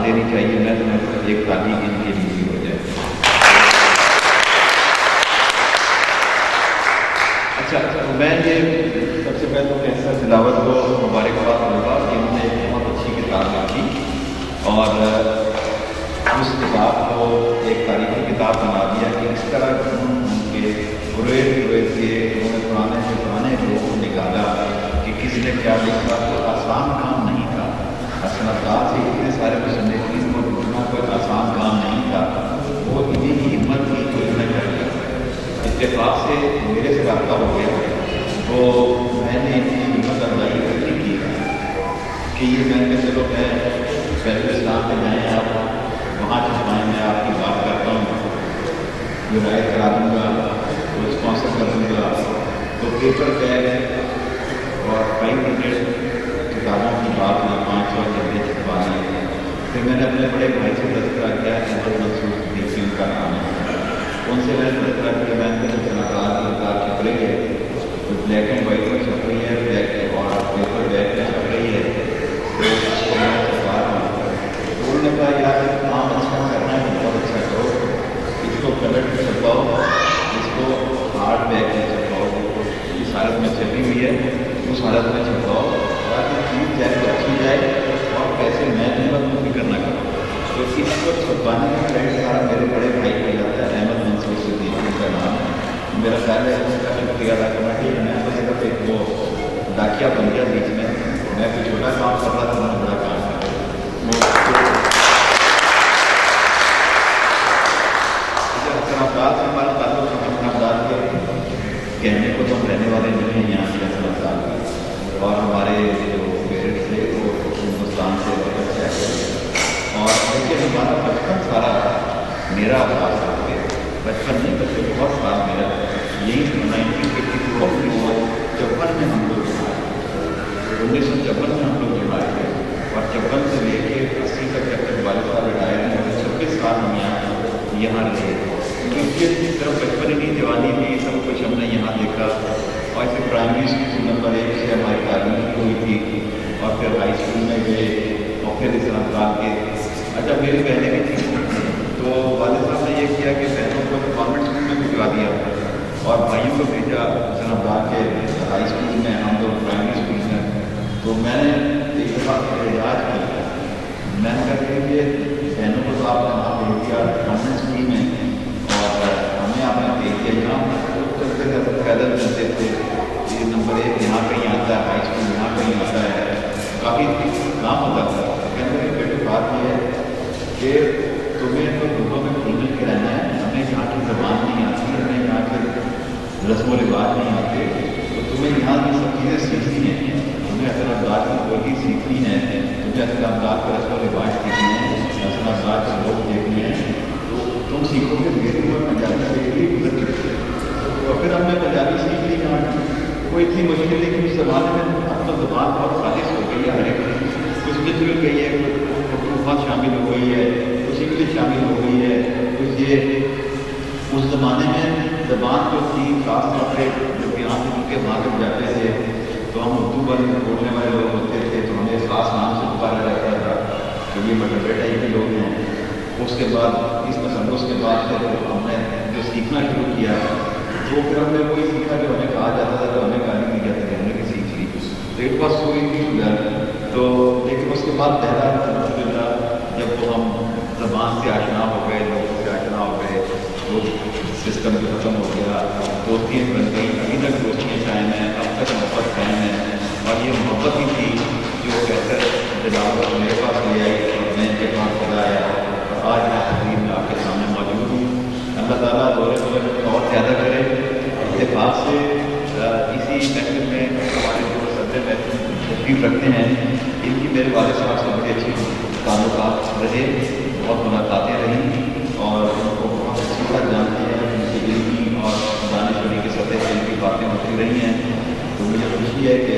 دینی چاہیے. میں سمجھتا ہوں ایک تالی ان کے لیے ہو جائے. اچھا تو میں یہ سب سے پہلے تو کیسا تلاوت کو مبارکباد ہوگا کہ انہوں نے ایک بہت اچھی کتاب لکھی اور اس کتاب کو ایک تاریخی کتاب بنا دیا کہ اس طرح ان کے رویت کے انہوں نے پرانے لوگوں کو نکالا کہ کس نے کیا لکھا. تو آسان کام نہیں تھا. اسناد سے اتنے سارے مصنفین کو ڈھونڈنا کوئی آسان کام نہیں تھا. وہ انہیں کی ہمت کی تو انہوں نے کر لیا. اتفاق سے میرے سے رابطہ ہو گیا تو میں نے ان کی ہمت افزائی کرنے کی کہ یہ میں نے چلو میں پہلے اسلام میں جائیں آپ وہاں چھپائیں, میں آپ کی بات کرتا ہوں, جو رائے کرا دوں گا, وہ اسپانسر کر دوں گا. تو پیپر بیگ اور 500 کتابوں کی بات میں 500 جلدی چھپا لی. پھر میں نے اپنے بڑے بھائی سے تذکرہ کیا, احمد منصور صدیقی ان کا نام ہے. ان سے میں نے تذکرہ کیا, میں نے صنعتکار کی کتاب چھپ رہی ہے, تو بلیک اینڈ وائٹ میں چھپ رہی ہے, بلیک اور پیپر بیگ میں چھپ رہی ہے, تو اس کو میں چھپا رہا ہوں. انہوں نے کہا یار کام اچھا کرنا ہے, بہت اچھا کرو, اس کو کلر میں چھپاؤ, اس کو ہارڈ بیگ میں چھپاؤ, اس حالت میں چھپی ہوئی ہے اس حالت میں چھپاؤ تاکہ چیز جائے اچھی جائے اور پیسے میں نے بس فکر نہ کروں. تو اس کو چھپانے کا کریڈٹ سارا میرے بڑے بھائی کو جاتا ہے, احمد منصور صدیقی کا نام ہے. میرا خیال ہے اس کا شکریہ ادا کرنا چاہیے. میں تو صرف ایک وہ ڈاکیا بن گیا بیچ میں کوئی چھوٹا کام کر رہا تھا, میں بڑا کام کر رہا. اسلام سے ہمارا تعلق اسلام کے کہنے کو تو ہم رہنے والے نہیں ہیں یہاں کے اسلام کے, اور ہمارے جو پیرنٹس تھے وہ ہندوستان سے بہت چاہتے. اور لیکن ہمارا بچپن سارا میرا خاص کر کے بچپن نہیں بچے بہت سال میرا یہی 1954 میں ہم لوگ 1954 میں ہم لوگ جمع تھے, اور 54 سے لے کے 80 تک جب تک والد صاحب رٹائر ہیں, اور 26 سال ہم یہاں رہے. کیونکہ صرف بچپن ہی نہیں, جوانی بھی سب کچھ ہم نے یہاں دیکھا. اور ایسے پرائمری اسکول نمبر 1 سے ہماری تعلیم ہوئی تھی, اور پھر ہائی اسکول میں گئے, اور پھر اسلام آباد کے. اچھا میری بہنیں بھی تھیں, تو والد صاحب نے یہ کیا کہ بہنوں کو گورنمنٹ اسکول میں بھجوا دیا اور بھائیوں کو بھیجا اسلام آباد کے ہائی اسکول میں, ہم لوگ پرائمری اسکول میں. تو میں نے ایک دفعہ احتجاج کیا, میں نے کہا کہ بہنوں کو تو آپ نے وہاں بھیج دیا گورنمنٹ اسکول میں, اور ہمیں آپ نے بھیج دیا یہاں چلتے تھے, پیدل چلتے تھے. یہ نمبر 1 یہاں کہیں آتا ہے, ہائی اسکول یہاں کہیں آتا ہے, کافی کام ہوتا تھا. کہنے لگے بیٹے بات یہ ہے کہ تمہیں تو گھروں میں کھل مل کے رہنا ہے, ہمیں یہاں کی زبان نہیں آتی, ہمیں یہاں کے رسم و رواج نہیں آتے, تو تمہیں یہاں کی سب چیزیں سیکھنی ہیں, تمہیں اسلام آباد کی بولی سیکھنی ہے, تمہیں اسلام آباد کا رسم و رواج سیکھنے ہیں, اسلام آباد کے لوگ دیکھنے ہیں, تو تم سیکھو گے. میری عمر پنجابی سیکھ گزر چکی, اور پھر ہم نے پنجابی سیکھ لی. یہاں کوئی اتنی مشکل نہیں کہ اس زمانے میں اب تو زبان بہت خالص ہو گئی ہے, ہر ایک کچھ مل گئی ہے, کچھ بہت شامل ہو گئی ہے, کچھ انگلش شامل ہو گئی ہے, کچھ یہ. اس زمانے میں زبان جو تھی خاص طور پہ جب یہاں سے ان کے وہاں تک جاتے تھے تو ہم اردو بولنے والے لوگ ہوتے تھے, تو ہمیں خاص نام سے پکارا جاتا تھا کہ یہ مطلب ٹائپ کے لوگ ہیں. اس کے بعد اس تصوص کے بعد پھر ہم نے جو سیکھنا شروع کیا, تو پھر ہم نے وہی سیکھا جو ہمیں کہا جاتا تھا, تو ہمیں گالی دی جاتی تھی, ہم نے بھی سیکھ لی. تو ایک بات سوئی تھی تو, لیکن اس کے بعد پہلا الحمدللہ جب وہ ہم زبان سے آشنا ہو گئے, لوگوں سے آشنا ہو گئے, وہ سسٹم بھی ختم ہو گیا, دوستیاں بن گئی, ابھی تک دوستیاں قائم ہیں, اب تک محبت قائم ہے. اور یہ محبت ہی تھی جو بہتر دلاوت میرے پاس لے آئی, اور میں ان کے پاس چلا آیا, اور آج میں تقریب میں آپ کے سامنے موجود ہوں. اللہ تعالیٰ دورے دورے اور زیادہ کرے. اتفاق سے اسی محفل میں ہمارے جو صدر محفل تشریف رکھتے ہیں, ان کی میرے والد صاحب سے بڑی اچھی تعلقات رہے, بہت ملاقاتیں رہیں, اور ان کو بہت اچھی طرح جانتے ہیں. ان کی علمی اور دانشوری کی سطح سے ان کی باتیں ہوتی رہی ہیں. تو مجھے خوشی ہے کہ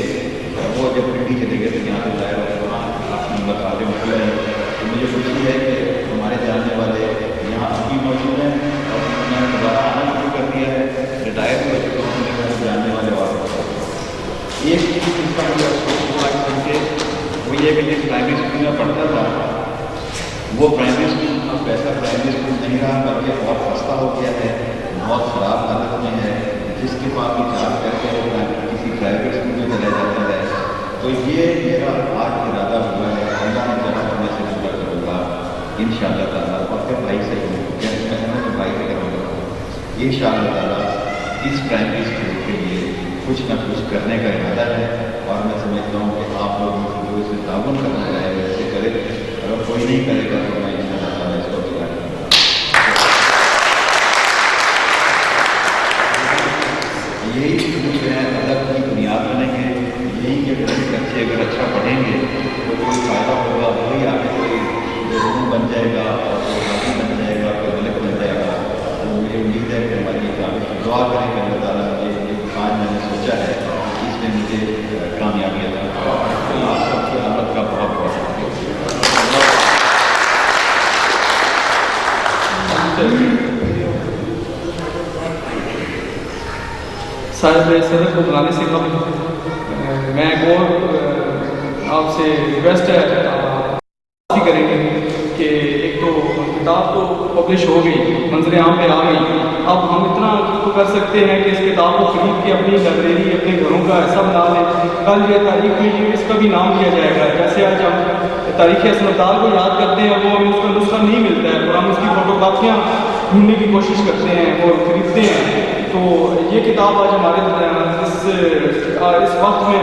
وہ جب پنڈی چلے گئے تو یہاں پہ ظاہر اور وہاں آپ کی ملاقاتیں ہوتی رہیں. تو مجھے خوشی ہے کہ ہمارے جاننے والے یہاں ابھی موجود ہیں, اور انہوں نے دوبارہ آنا شروع کر دیا ہے, ریٹائر ہو چکے ہیں, میرے جاننے والے والوں. ایک چیز جس کا مجھے افسوس ہوا سن کے, وہ یہ کہ جس پرائمری اسکول میں پڑھتا تھا وہ پرائمری اسکول اب ویسا پرائمری اسکول نہیں رہا بلکہ بہت خستہ ہو گیا ہے، بہت خراب حالت میں ہے، جس کے پاس بھی چارج کر کے کسی پرائیویٹ اسکول میں چلا جاتا ہے۔ تو یہ میرا آج ارادہ ہوا ہے، اللہ نے جب میں سے پورا کروں گا ان شاء اللہ تعالیٰ، اور پھر بھائی سے بھائی سے کروں گا ان شاء اللہ تعالیٰ۔ اس پرائمری اسکول کے لیے کچھ نہ کچھ کرنے کا ارادہ ہے، اور میں سمجھتا ہوں کہ آپ لوگ جو اسے تعاون کرنا چاہے ویسے کرے، اگر کوئی نہیں کرے گا تو میں ان شاء اللہ تعالیٰ اس کو کیا کروں گا۔ یہی جو ہے ادب کی بنیاد بنیں گے، یہی کہ بچے اگر اچھا پڑھیں گے تو کوئی فائدہ ہوگا، وہی آگے کوئی ضرور بن جائے گا، اور کوئی حاضی بن جائے گا، کوئی ملک بن جائے گا۔ تو مجھے امید ہے کہ ہماری دعا کریں کہ اللہ تعالیٰ یہ آج میں نے سوچا ہے اس میں مجھے کامیابی عطا کرے۔ آپ سب کی عادت کا بہت بہت شکریہ۔ صاحب صدر کو بلانے سے قبل میں ایک اور آپ سے ریکویسٹ ہے کریں گے کہ ایک تو کتاب تو پبلش ہو گئی، منظر عام پہ آ گئی، اب ہم اتنا تو کر سکتے ہیں کہ اس کتاب کو خرید کے اپنی لائبریری اپنے گھروں کا ایسا بنا لیں، کل یہ تاریخ میں یہ اس کا بھی نام لیا جائے گا۔ جیسے آج ہم تاریخ اسمدار کو یاد کرتے ہیں، وہ ہمیں اس کا نسخہ نہیں ملتا ہے اور ہم اس کی فوٹو کاپیاں ڈھونڈنے کی کوشش کرتے ہیں اور خریدتے ہیں۔ تو یہ کتاب آج ہمارے اس وقت میں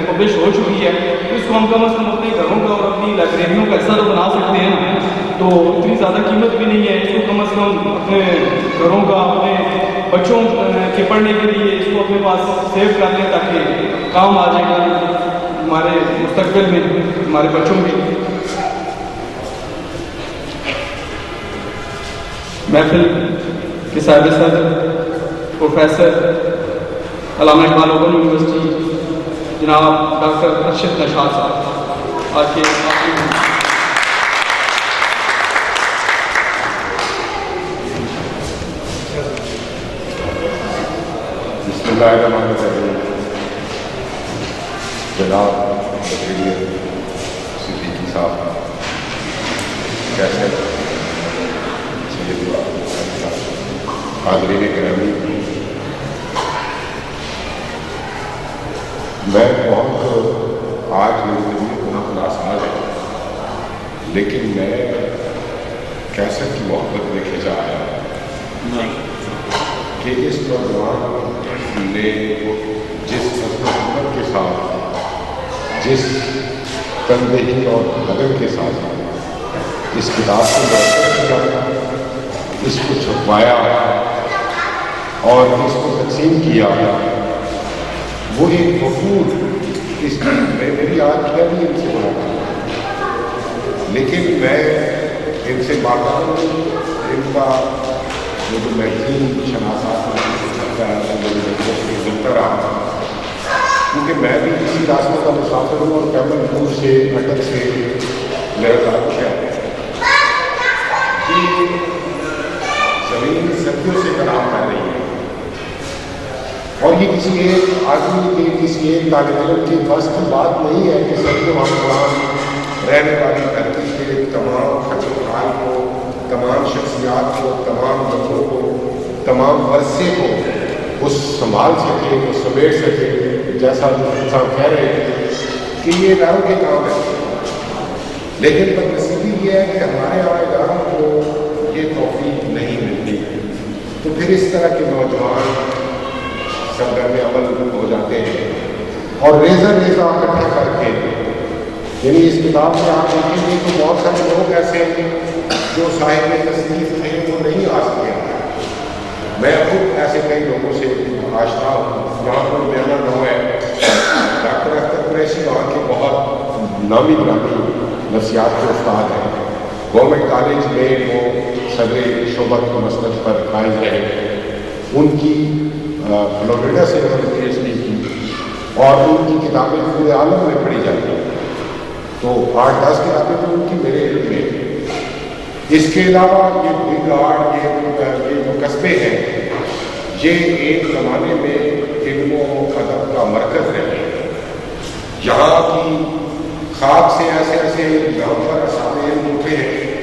پبلش ہو چکی ہے، اس کو ہم کم از کم اپنے گھروں کا اور اپنی لائبریریوں کا حصہ تو بنا سکتے ہیں۔ تو اتنی زیادہ قیمت بھی نہیں ہے، اس کو کم از کم اپنے گھروں کا، اپنے بچوں کے پڑھنے کے لیے اس کو اپنے پاس سیو کر لیں تاکہ کام آ جائے گا ہمارے مستقبل میں، ہمارے بچوں کے لیے۔ محفل کے صاحب صدر پروفیسر علامہ اقبال اوپن یونیورسٹی جناب ڈاکٹر ارشد نشاط صاحب آج کے بسم اللہ الرحمن الرحیم۔ جناب بریگیڈیئر صدیقی صاحب، کیسے حاضرین گرامی، میں بہت آج میری زندگی بہت ناساز ہے، لیکن میں کیسٹ کی محبت میں کھینچا آیا کہ اس نوجوان نے جس عظمت کے ساتھ، جس تندہی اور لگن کے ساتھ اس کتاب کو مرتب کیا، اس کو چھپوایا اور اس کو تقسیم کیا، وہ ایک وفود اس میں میری آج کیا بھی ان سے ملاقات، لیکن میں ان سے باقاعدہ ان کا جو محفوظ شناسات گزرتا رہا، کیونکہ میں بھی اسی راستے کا مسافر ہوں اور کیمل پور سے اٹک سے میرا تعلق ہے۔ زمین صدیوں سے کلام کر رہی ہے، اور یہ کسی ایک آدمی کے، کسی ایک طالب علم کی بس کی بات نہیں ہے کہ صدیوں ہم قرآن رہنے والی دھرتی کے تمام خچ و خال کو، تمام شخصیات کو، تمام لوگوں کو، تمام ورثے کو اس سنبھال سکے، وہ سمیٹ سکے، جیسا انسان کہہ رہے تھے کہ یہ اداروں کے کام ہے۔ لیکن بدنصیبی یہ ہے کہ ہمارے یہاں اداروں کو یہ توفیق نہیں ملتی، تو پھر اس طرح کے نوجوان سرگرم عمل ہو جاتے ہیں اور ریزہ اکٹھا کر کے، یعنی اس کتاب میں آپ دیکھیں گے تو بہت سارے لوگ ایسے ہیں جو صاحب تصنیف تھے وہ نہیں آ سکے۔ میں خود ایسے کئی لوگوں سے آشنا ہوں، یہاں پر میرا نام ہے ڈاکٹر اختر قریشی، وہاں کے بہت نامی گرامی نفسیات کے استاد ہیں، گورنمنٹ کالج میں وہ صدر شعبہ کی مسلک پر قائم رہے، ان کی فلوریڈا سے انہوں نے پی ایچ ڈی کی اور ان کی کتابیں پورے عالم میں پڑھی جاتی ہیں، تو 8-10 کتابیں تو ان کی میرے علم میں۔ اس کے علاوہ یہ بگ آرٹ، یہ جو قصبے ہیں، یہ ایک زمانے میں علم و ادب کا مرکز رہے، یہاں کی خاک سے ایسے ایسے یہاں پر اساتذہ علم اٹھے ہیں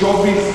24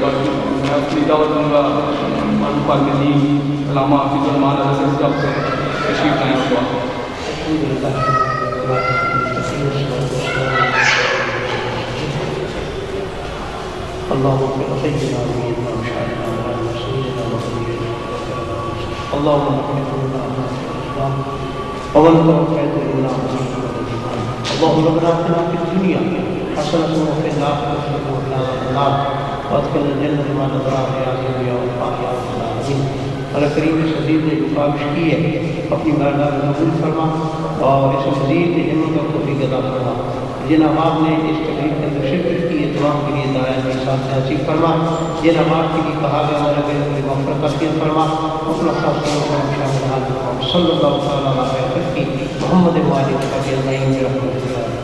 باقی میں اپنی دعوت دوں گا معلوم پاک دین علامہ حافظ الرحمان حسن صاحب سے تشریف لائیں اور دعا اللهم اغفر سيدنا وسيدنا وشهدنا وعلى سيدنا وسيدنا اللهم اغفر لنا الاسلام ومن توفيت لنا مسلما اللهم ربنا اتنا في الدنيا حسنة وفي الآخرة حسنة وقنا عذاب النار وادخلنا الجنة مع الأبرار يا عزيز يا وفاق يا رب العالمين اللہ کریم اس مزید نے جو کاوش کی ہے اپنی بارگاہ میں قبول فرما اور اس مزید ہمت اور توفیق عطا فرما جن احباب نے اس تقریب کے اندر شرکت کی ہے تمام کے لیے دائیں کے ساتھ نصیب فرما جن احباب کے لیے کہا گیا والا بے مغفرت عطا فرما اپنا خاص طور پر صلی اللہ تعالیٰ علیہ وسلم محمد وآلہ وصحبہ اجمعین برحمتہ